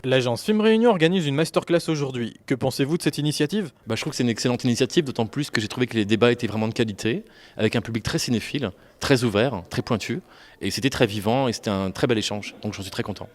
L'agence Film Réunion organise une masterclass aujourd'hui. Que pensez-vous de cette initiative ? Je trouve que c'est une excellente initiative, d'autant plus que j'ai trouvé que les débats étaient vraiment de qualité, avec un public très cinéphile, très ouvert, très pointu, et c'était très vivant et c'était un très bel échange, donc j'en suis très content.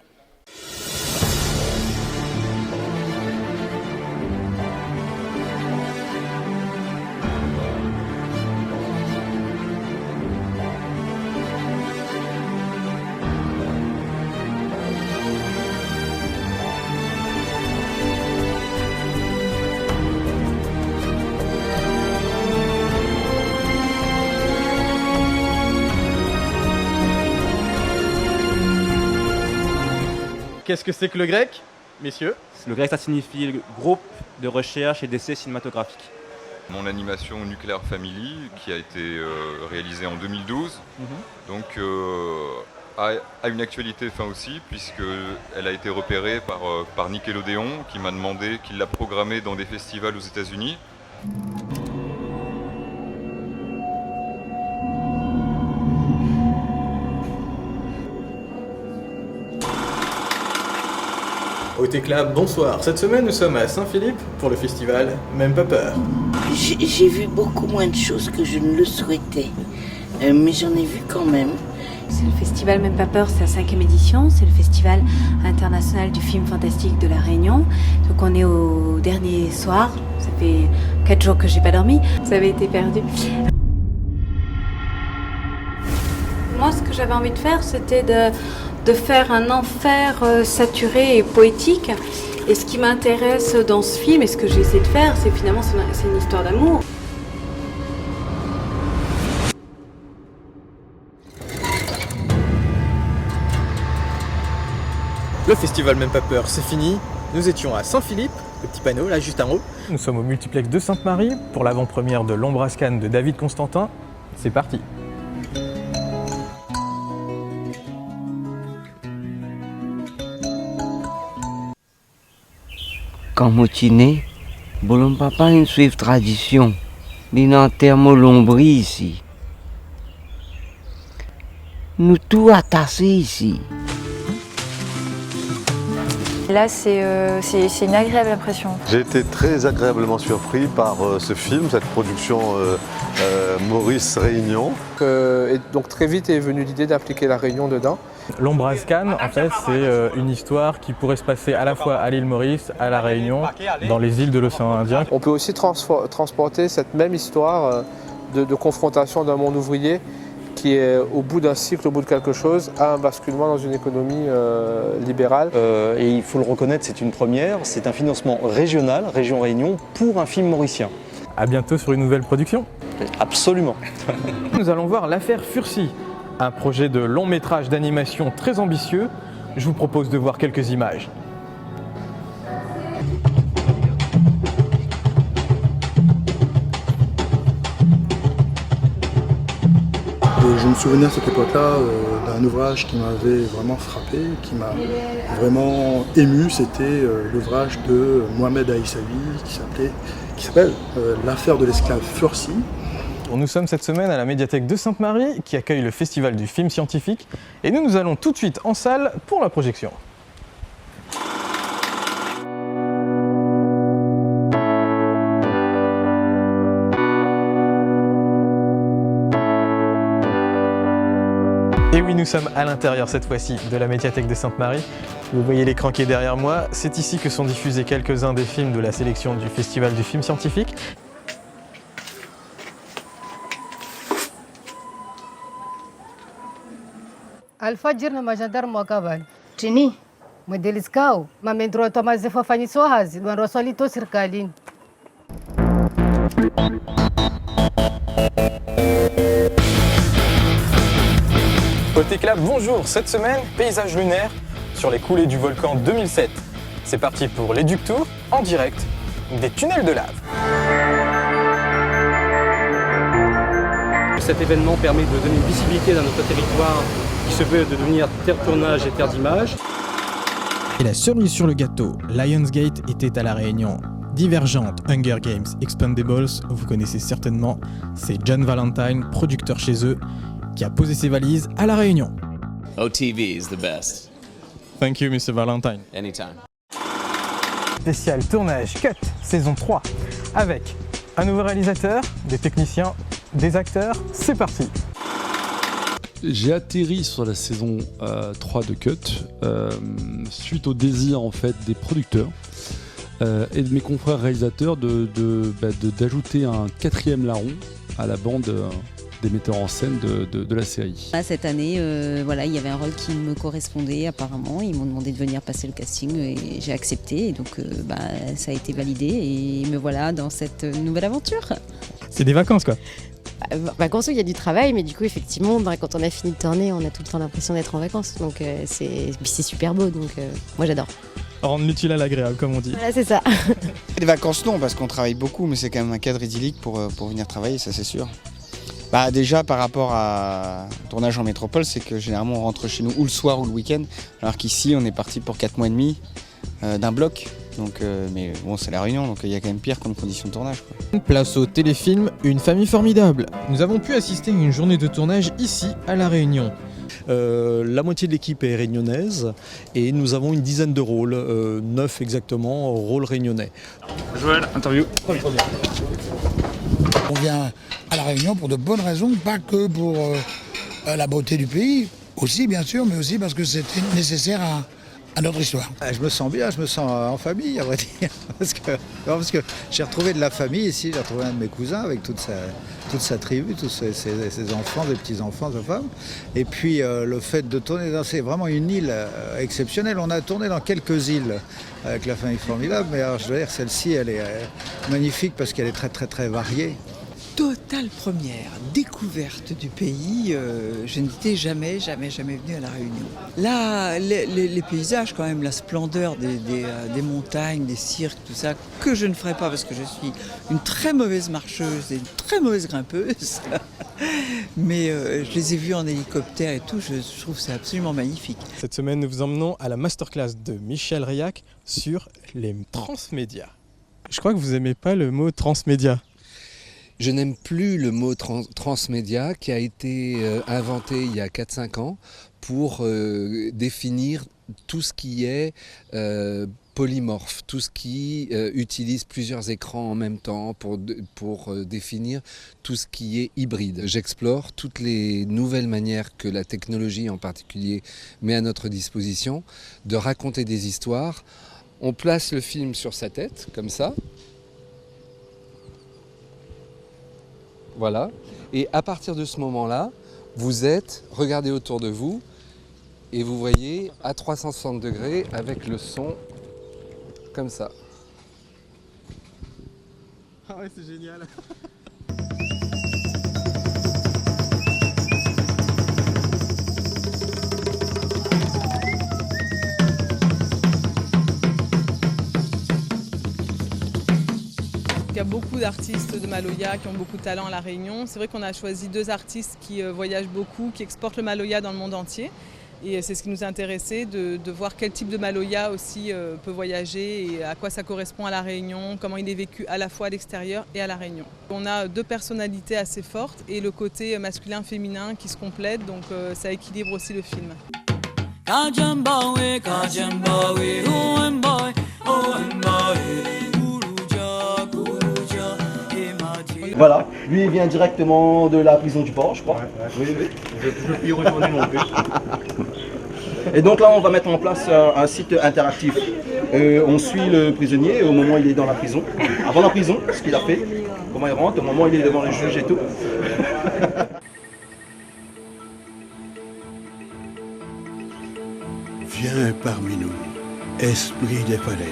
Qu'est-ce que c'est que le grec, messieurs ? Le grec, ça signifie le groupe de recherche et d'essais cinématographiques. Mon animation Nuclear Family, qui a été réalisée en 2012, a une actualité aussi, puisqu'elle a été repérée par Nickelodeon, qui m'a demandé, qui l'a programmée dans des festivals aux États-Unis. OT Club, bonsoir. Cette semaine, nous sommes à Saint-Philippe pour le festival Même pas peur. J'ai vu beaucoup moins de choses que je ne le souhaitais, mais j'en ai vu quand même. C'est le festival Même pas peur, c'est la 5e édition, c'est le festival international du film fantastique de La Réunion. Donc on est au dernier soir, ça fait 4 jours que j'ai pas dormi, ça avait été perdu. Moi, ce que j'avais envie de faire, c'était de faire un enfer saturé et poétique. Et ce qui m'intéresse dans ce film, et ce que j'ai essayé de faire, c'est finalement c'est une histoire d'amour. Le festival Même pas peur, c'est fini. Nous étions à Saint-Philippe, le petit panneau là juste en haut. Nous sommes au multiplex de Sainte-Marie pour l'avant-première de L'Ombrascan de David Constantin. C'est parti. Quand motiné, bolon papa une suivre tradition, d'un terme lombri ici. Nous tout attaché ici. Là, c'est une agréable impression. J'ai été très agréablement surpris par ce film, cette production Maurice Réunion. Et donc très vite est venue l'idée d'appliquer La Réunion dedans. L'Ombrascan, en fait, c'est une histoire qui pourrait se passer à la fois à l'île Maurice, à La Réunion, dans les îles de l'océan Indien. On peut aussi transporter cette même histoire de confrontation d'un monde ouvrier qui est au bout d'un cycle, au bout de quelque chose, à un basculement dans une économie libérale. Et il faut le reconnaître, c'est une première, c'est un financement régional, Région Réunion, pour un film mauricien. À bientôt sur une nouvelle production. Absolument. Nous allons voir L'Affaire Furcy, un projet de long métrage d'animation très ambitieux. Je vous propose de voir quelques images. Et je me souvenais à cette époque-là d'un ouvrage qui m'avait vraiment frappé, qui m'a vraiment ému. C'était l'ouvrage de Mohamed Aïssaoui qui s'appelle L'Affaire de l'esclave Furcy. Nous sommes cette semaine à la médiathèque de Sainte-Marie qui accueille le festival du film scientifique et nous allons tout de suite en salle pour la projection. Et oui, nous sommes à l'intérieur cette fois-ci de la médiathèque de Sainte-Marie. Vous voyez l'écran qui est derrière moi. C'est ici que sont diffusés quelques-uns des films de la sélection du festival du film scientifique. Alfajir na magendarme wakavali tini mwedeliscao mamendro tomazefafanyiswa hazi dwanrosolito serikalini. OT Club, bonjour. Cette semaine, paysage lunaire sur les coulées du volcan 2007. C'est parti pour l'Éductour en direct des tunnels de lave. Cet événement permet de donner une visibilité dans notre territoire qui se veut de devenir terre de tournage et terre d'image. Et la cerise sur le gâteau, Lionsgate était à La Réunion. Divergente, Hunger Games, Expendables, vous connaissez certainement, c'est John Valentine, producteur chez eux, qui a posé ses valises à La Réunion. OTV is the best. Thank you, Mr. Valentine. Anytime. spécial tournage Cut saison 3 avec un nouveau réalisateur, des techniciens, des acteurs. C'est parti. J'ai atterri sur la saison 3 de Cut suite au désir en fait des producteurs et de mes confrères réalisateurs d'ajouter un 4e larron à la bande des metteurs en scène de la série. Cette année, voilà, il y avait un rôle qui me correspondait apparemment. Ils m'ont demandé de venir passer le casting et j'ai accepté. Et donc ça a été validé et me voilà dans cette nouvelle aventure. C'est des vacances quoi. Vacances où il y a du travail, mais du coup effectivement quand on a fini de tourner, on a tout le temps l'impression d'être en vacances. Donc c'est super beau, donc moi j'adore. Rendre l'utile à l'agréable comme on dit. Voilà, c'est ça. Les vacances non, parce qu'on travaille beaucoup, mais c'est quand même un cadre idyllique pour venir travailler, ça c'est sûr. Déjà par rapport à tournage en métropole, c'est que généralement on rentre chez nous ou le soir ou le week-end, alors qu'ici on est parti pour 4 mois et demi d'un bloc. Donc, mais bon, c'est la Réunion, donc il y a quand même pire comme condition de tournage, quoi. Place au téléfilm Une famille formidable. Nous avons pu assister à une journée de tournage ici à La Réunion. La moitié de l'équipe est réunionnaise et nous avons une dizaine de rôles, 9 exactement, rôles réunionnais. Joël, interview. On vient à La Réunion pour de bonnes raisons, pas que pour la beauté du pays, aussi bien sûr, mais aussi parce que c'était nécessaire à notre histoire. Je me sens bien, je me sens en famille, à vrai dire. Parce que j'ai retrouvé de la famille ici, j'ai retrouvé un de mes cousins avec toute sa tribu, tous ses enfants, des petits-enfants, sa femme. Et puis le fait de tourner c'est vraiment une île exceptionnelle. On a tourné dans quelques îles avec La famille formidable, mais alors, je dois dire celle-ci, elle est magnifique parce qu'elle est très très très variée. Totale première découverte du pays, je n'étais jamais venue à La Réunion. Là, les paysages quand même, la splendeur des montagnes, des cirques, tout ça, que je ne ferai pas parce que je suis une très mauvaise marcheuse et une très mauvaise grimpeuse. Mais je les ai vus en hélicoptère et tout, je trouve que c'est absolument magnifique. Cette semaine, nous vous emmenons à la masterclass de Michel Reyac sur les transmédias. Je crois que vous n'aimez pas le mot transmédia. Je n'aime plus le mot transmédia qui a été inventé il y a 4-5 ans pour définir tout ce qui est polymorphe, tout ce qui utilise plusieurs écrans en même temps pour définir tout ce qui est hybride. J'explore toutes les nouvelles manières que la technologie en particulier met à notre disposition de raconter des histoires. On place le film sur sa tête, comme ça. Voilà, et à partir de ce moment-là, regardez autour de vous, et vous voyez à 360 degrés avec le son comme ça. Ah ouais, c'est génial. Il y a beaucoup d'artistes de Maloya qui ont beaucoup de talent à La Réunion. C'est vrai qu'on a choisi 2 artistes qui voyagent beaucoup, qui exportent le Maloya dans le monde entier. Et c'est ce qui nous a intéressé, de voir quel type de Maloya aussi peut voyager et à quoi ça correspond à La Réunion, comment il est vécu à la fois à l'extérieur et à La Réunion. On a 2 personnalités assez fortes et le côté masculin-féminin qui se complète, donc ça équilibre aussi le film. Voilà, lui il vient directement de la prison du port, je crois. Oui, oui. Je ne peux y retourner non plus. Et donc là, on va mettre en place un site interactif. On suit le prisonnier au moment où il est dans la prison. Avant la prison, ce qu'il a fait, comment il rentre, au moment où il est devant le juge et tout. Viens parmi nous, esprit des falaises.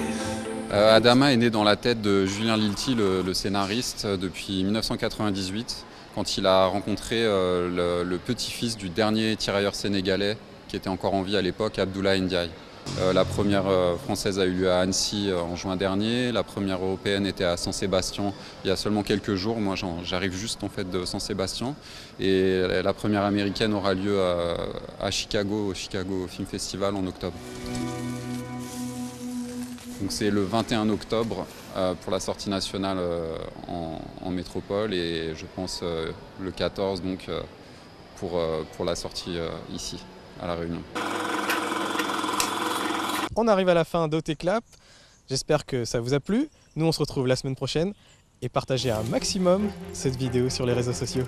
Adama est né dans la tête de Julien Lilti, le scénariste, depuis 1998, quand il a rencontré le petit-fils du dernier tirailleur sénégalais qui était encore en vie à l'époque, Abdoulaye Ndiaye. La première française a eu lieu à Annecy en juin dernier, la première européenne était à Saint-Sébastien il y a seulement quelques jours, moi j'arrive juste en fait de Saint-Sébastien, et la première américaine aura lieu à Chicago, au Chicago Film Festival en octobre. Donc c'est le 21 octobre pour la sortie nationale en métropole et je pense le 14 donc, pour la sortie ici, à La Réunion. On arrive à la fin d'Haute Éclap. J'espère que ça vous a plu. Nous, on se retrouve la semaine prochaine et partagez un maximum cette vidéo sur les réseaux sociaux.